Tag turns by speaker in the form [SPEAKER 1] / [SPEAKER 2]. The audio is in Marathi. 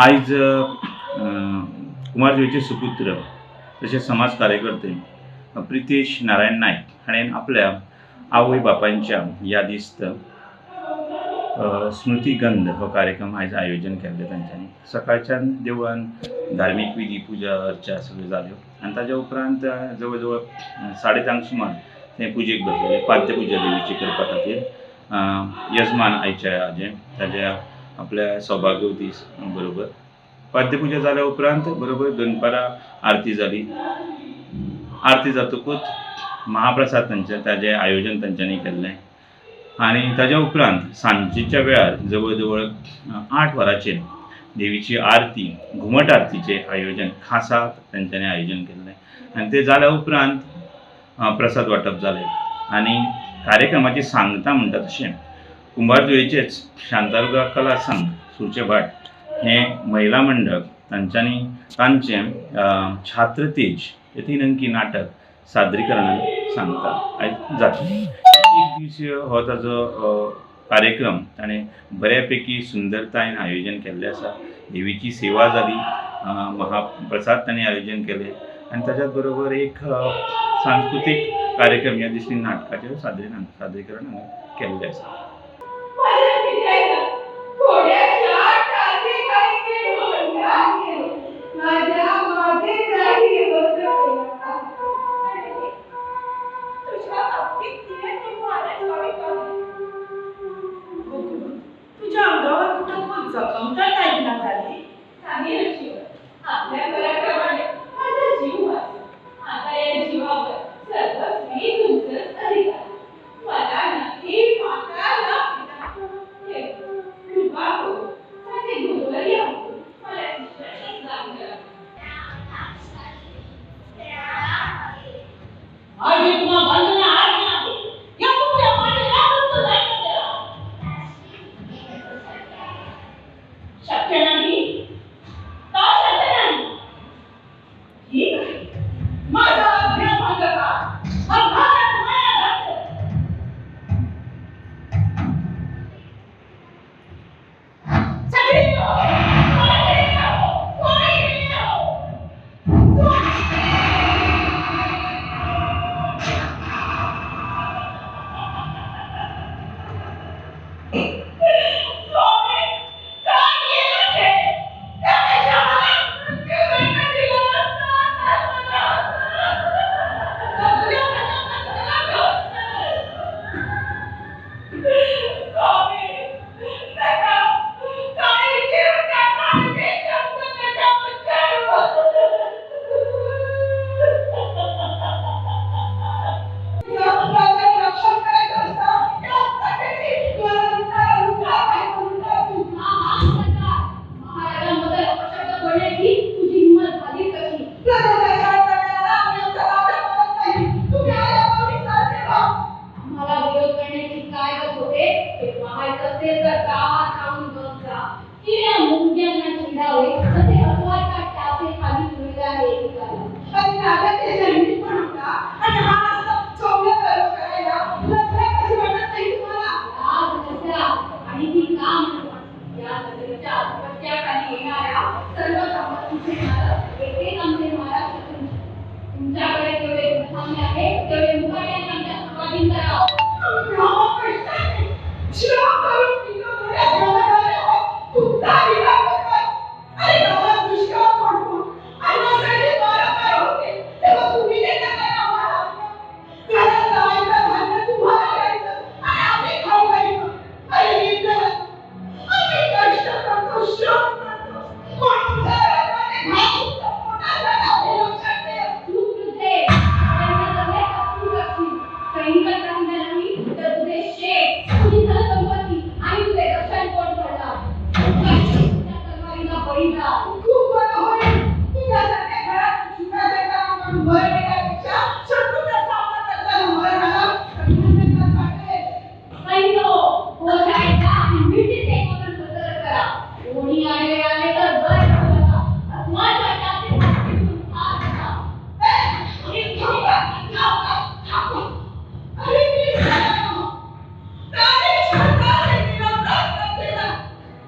[SPEAKER 1] आज कुमारदेवीचे सुपुत्र तसेच समाज कार्यकर्ते प्रितेश नारायण नाईक हाणें आपल्या आवय बापायच्या यादीस्त स्मृतिगंध हो कार्यक्रम आज आयोजन केल्ले तांच्यांनी सकाळच्यान देवळान धार्मीक विधी पुजा अर्चा सगळ्यो जाल्यो आनी ताज्या उपरांत जवळ जवळ 3:30 सुमार ते पुजेक बसलेले पाद्यपुजा देवीची करपा खातीर यजमान आयचे हाजे ताज्या आपल्या सौभाग्यवती बरोबर पाद्यपुजा जाल्या उपरांत बरोबर दनपारां आरती जाली। आरती जातकूच महाप्रसाद ताजें आयोजन तांच्यांनी केल्लें आनी ताज्या उपरांत सांजेच्या वेळार जवळ जवळ 8 वरांचेर देवीची आरती घुमट आरतीचें आयोजन खासा तांच्यांनी आयोजन केल्लें आनी ते जाल्या उपरांत प्रसाद वांटप जालें आनी कार्यक्रमाची सांगता म्हणटा तशें कुंभारजुंवेचेच शांतादुर्गा कला संघ सुरचे भाट हे महिला मंडळ तांचें छात्र तेज हे 3 अंकी नाटक सादरीकरणान सांगता आयज जातलें। एक दिवसीय हो ताजो कार्यक्रम ताणें बऱ्यापैकी सुंदरतायेन आयोजन केल्लें आसा। देवीची सेवा जाली, महाप्रसाद ताणें आयोजन केलें आनी ताच्याच बरोबर एक सांस्कृतीक कार्यक्रम ह्या दिसली नाटकाचें सादरीकरण केल्लें आसा।
[SPEAKER 2] तुझ्या अंगावर कुठं जखम तर नाही ना झाली? आपल्या घराप्रमाणे माझा जीव आहे। आता या जीवावर सर्वस्वी तुमचंच अधिकार। मला नक्की माताला हे कृपा हो माझे गुरुवर या मला विश्वास लागला। आधी तुम्हा बांधून आज्ञा या तुमच्या मातेला बंद द्या। शक्य नाही का शक्य नाही ठीक आहे माझा आज्ञा भंग करा अर्थात माया घातलं सगळी स्वामी काय केलं ते तिने